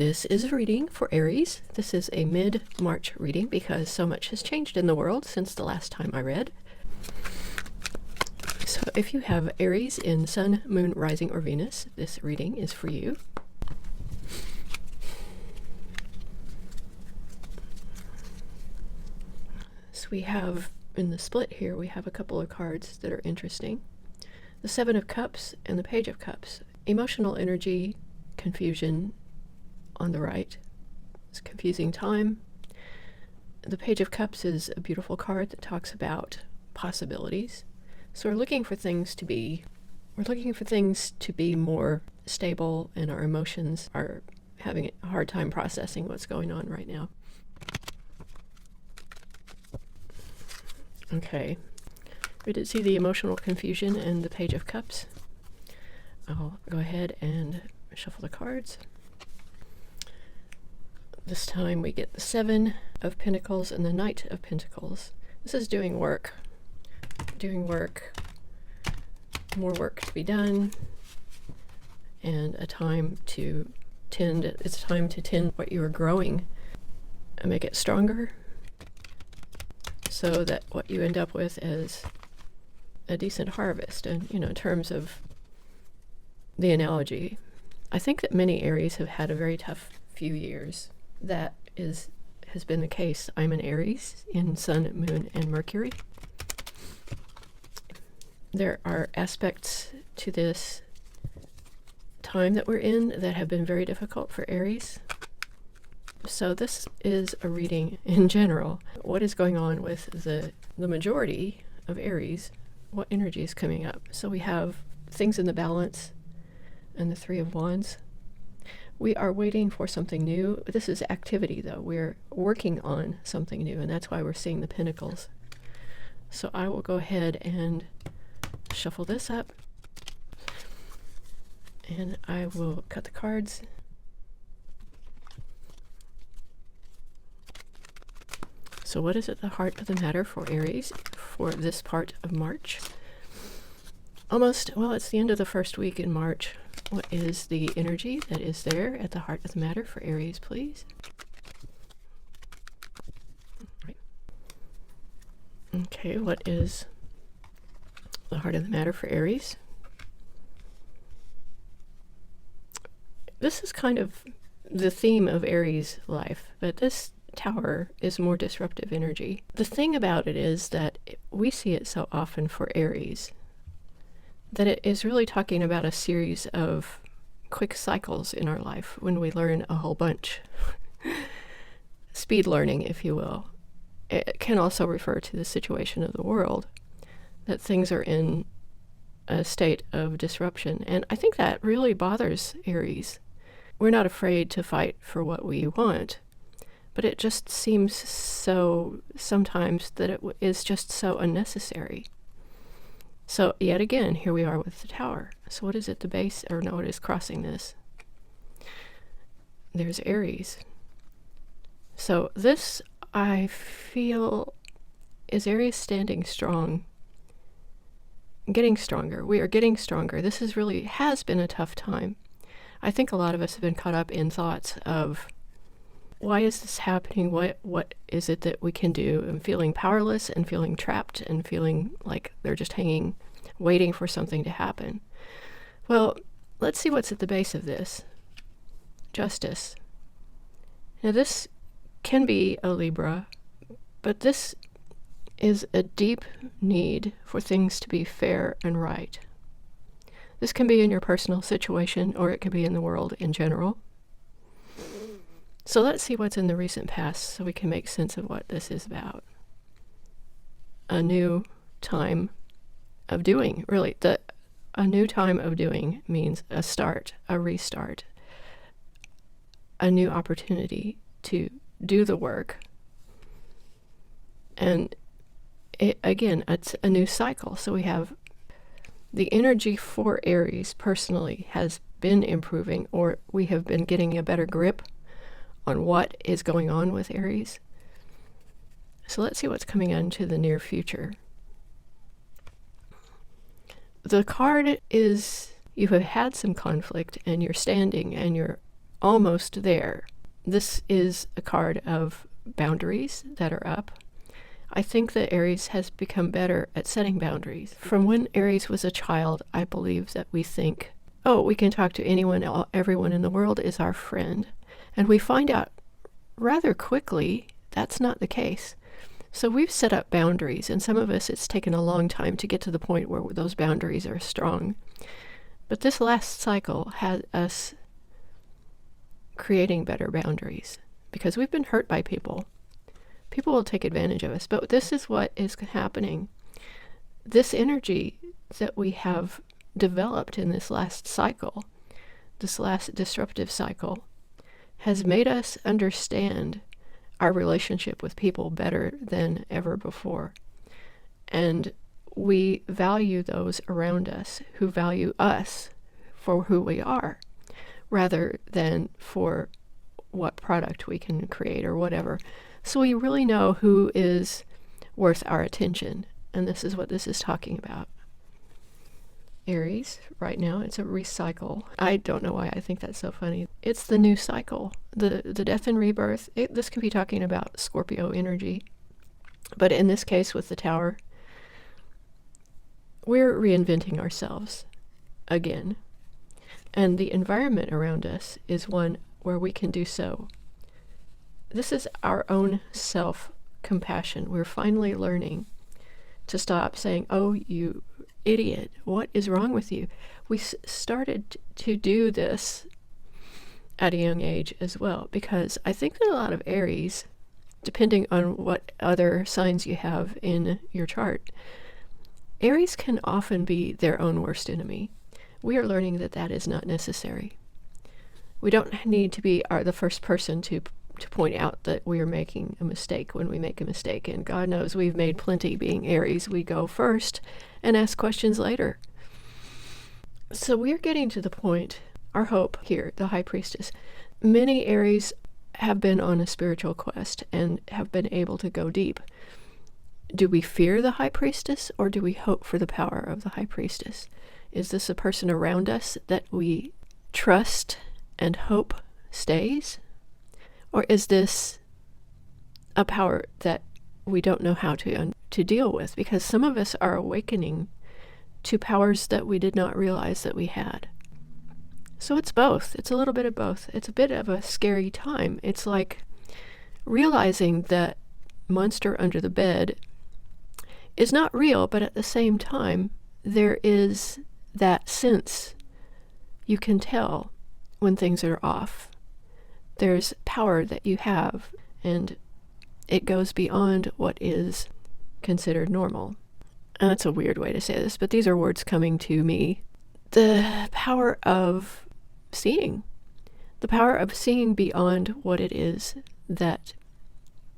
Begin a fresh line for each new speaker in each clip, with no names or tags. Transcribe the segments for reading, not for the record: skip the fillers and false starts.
This is a reading for Aries. This is a mid-March reading because so much has changed in the world since the last time I read. So if you have Aries in Sun, Moon, Rising, or Venus, this reading is for you. So we have, in the split here, we have a couple of cards that are interesting. The Seven of Cups and the Page of Cups. Emotional energy, confusion on the right. It's a confusing time. The Page of Cups is a beautiful card that talks about possibilities. So we're looking for things to be more stable, and our emotions are having a hard time processing what's going on right now. Okay, we did see the emotional confusion and the Page of Cups. I'll go ahead and shuffle the cards. This time we get the Seven of Pentacles and the Knight of Pentacles. This is doing work, more work to be done, and a time to tend. It's time to tend what you are growing and make it stronger, so that what you end up with is a decent harvest. And in terms of the analogy, I think that many Aries have had a very tough few years. That has been the case. I'm an Aries in Sun, Moon, and Mercury. There are aspects to this time that we're in that have been very difficult for Aries. So this is a reading in general. What is going on with the majority of Aries? What energy is coming up? So we have things in the balance and the Three of Wands. We are waiting for something new. This is activity, though. We're working on something new, and that's why we're seeing the Pentacles. So I will go ahead and shuffle this up, and I will cut the cards. So what is at the heart of the matter for Aries for this part of March? It's the end of the first week in March. What is the energy that is there at the heart of the matter for Aries, please? Right. Okay, what is the heart of the matter for Aries? This is kind of the theme of Aries' life, but this Tower is more disruptive energy. The thing about it is that we see it so often for Aries that it is really talking about a series of quick cycles in our life when we learn a whole bunch. Speed learning, if you will. It can also refer to the situation of the world, that things are in a state of disruption. And I think that really bothers Aries. We're not afraid to fight for what we want, but it just seems so sometimes that it is just so unnecessary. So yet again, here we are with the Tower. So what is at the base, or no, it is crossing this? There's Aries. So this, I feel, is Aries standing strong, getting stronger. We are getting stronger. This has been a tough time. I think a lot of us have been caught up in thoughts of, why is this happening? What is it that we can do? And feeling powerless and feeling trapped and feeling like they're just hanging, waiting for something to happen. Well, let's see what's at the base of this. Justice. Now this can be a Libra, but this is a deep need for things to be fair and right. This can be in your personal situation, or it can be in the world in general. So let's see what's in the recent past so we can make sense of what this is about. A new time of doing, really. A new time of doing means a start, a restart, a new opportunity to do the work. And it's a new cycle. So we have the energy for Aries personally has been improving, or we have been getting a better grip on what is going on with Aries. So let's see what's coming into the near future. The card is, you have had some conflict and you're standing and you're almost there. This is a card of boundaries that are up. I think that Aries has become better at setting boundaries. From when Aries was a child, I believe that we think, oh, we can talk to anyone, everyone in the world is our friend. And we find out rather quickly that's not the case. So we've set up boundaries, and some of us, it's taken a long time to get to the point where those boundaries are strong. But this last cycle had us creating better boundaries because we've been hurt by people. People will take advantage of us, but this is what is happening. This energy that we have developed in this last cycle, this last disruptive cycle, has made us understand our relationship with people better than ever before. And we value those around us who value us for who we are, rather than for what product we can create or whatever. So we really know who is worth our attention. And this is what this is talking about. Aries, right now, it's a recycle. I don't know why I think that's so funny. It's the new cycle, the death and rebirth. This could be talking about Scorpio energy. But in this case with the Tower, we're reinventing ourselves again. And the environment around us is one where we can do so. This is our own self-compassion. We're finally learning to stop saying, oh, you idiot, what is wrong with you? We started to do this at a young age as well, because I think that a lot of Aries, depending on what other signs you have in your chart, Aries can often be their own worst enemy. We are learning that that is not necessary. We don't need to be the first person to point out that we are making a mistake when we make a mistake. And God knows we've made plenty being Aries. We go first and ask questions later. So we're getting to the point, our hope here, the High Priestess. Many Aries have been on a spiritual quest and have been able to go deep. Do we fear the High Priestess, or do we hope for the power of the High Priestess? Is this a person around us that we trust and hope stays? Or is this a power that we don't know how to deal with? Because some of us are awakening to powers that we did not realize that we had. So it's both. It's a little bit of both. It's a bit of a scary time. It's like realizing that monster under the bed is not real, but at the same time, there is that sense you can tell when things are off. There's power that you have, and it goes beyond what is considered normal. And that's a weird way to say this, but these are words coming to me. The power of seeing. The power of seeing beyond what it is that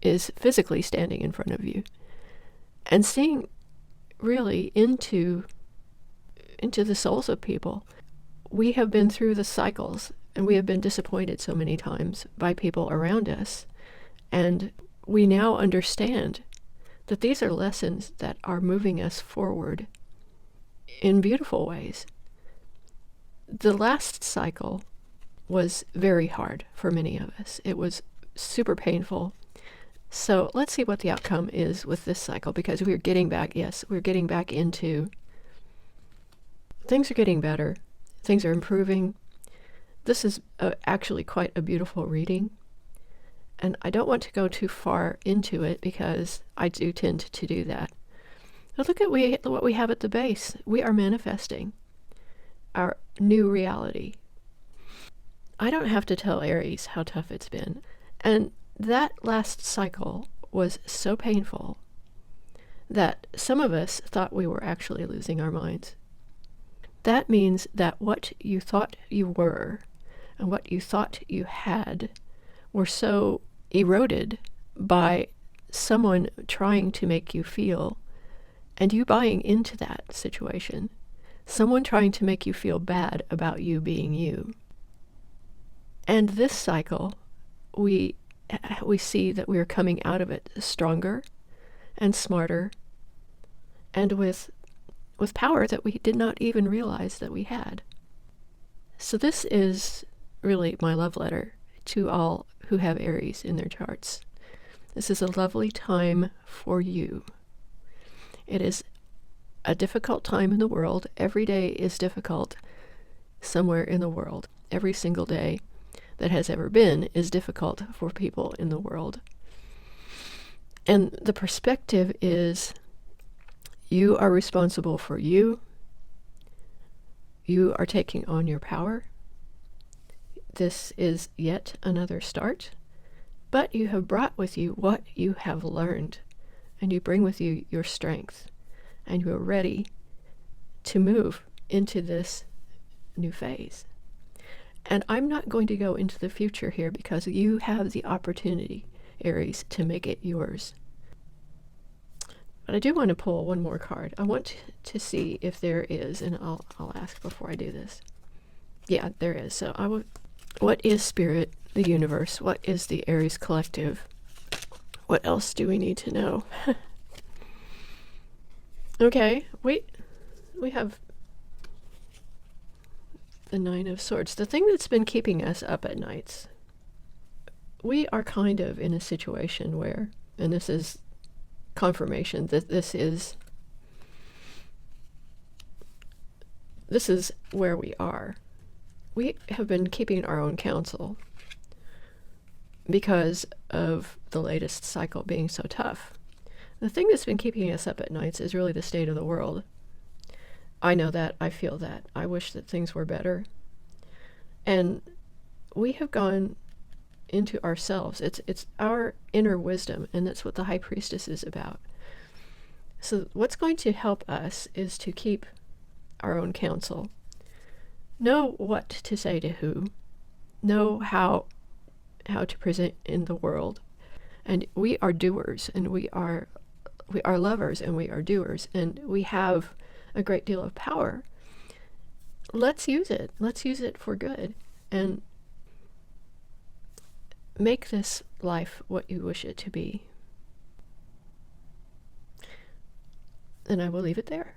is physically standing in front of you. And seeing really into the souls of people. We have been through the cycles, and we have been disappointed so many times by people around us. And we now understand that these are lessons that are moving us forward in beautiful ways. The last cycle was very hard for many of us. It was super painful. So let's see what the outcome is with this cycle, because we're getting back into, things are getting better. Things are improving. This is actually quite a beautiful reading. And I don't want to go too far into it because I do tend to do that. But look at what we have at the base. We are manifesting our new reality. I don't have to tell Aries how tough it's been. And that last cycle was so painful that some of us thought we were actually losing our minds. That means that what you thought you were and what you thought you had were so eroded by someone trying to make you feel, and you buying into that situation, someone trying to make you feel bad about you being you. And this cycle, we see that we are coming out of it stronger and smarter and with power that we did not even realize that we had. So this is really my love letter to all who have Aries in their charts. This is a lovely time for you. It is a difficult time in the world. Every day is difficult somewhere in the world. Every single day that has ever been is difficult for people in the world. And the perspective is you are responsible for you. You are taking on your power. This is yet another start, but you have brought with you what you have learned, and you bring with you your strength, and you are ready to move into this new phase. And I'm not going to go into the future here because you have the opportunity, Aries, to make it yours. But I do want to pull one more card. I want to see if there is, and I'll ask before I do this. Yeah, there is. So what is Spirit, the universe? What is the Aries collective? What else do we need to know? Okay, we have the Nine of Swords. The thing that's been keeping us up at nights. We are kind of in a situation where, and this is confirmation that this is where we are. We have been keeping our own counsel because of the latest cycle being so tough. The thing that's been keeping us up at nights is really the state of the world. I know that. I feel that. I wish that things were better. And we have gone into ourselves. It's our inner wisdom, and that's what the High Priestess is about. So what's going to help us is to keep our own counsel. Know what to say to who. Know how to present in the world. And we are doers, and we are lovers, and we are doers, and we have a great deal of power. Let's use it. Let's use it for good, and make this life what you wish it to be. And I will leave it there.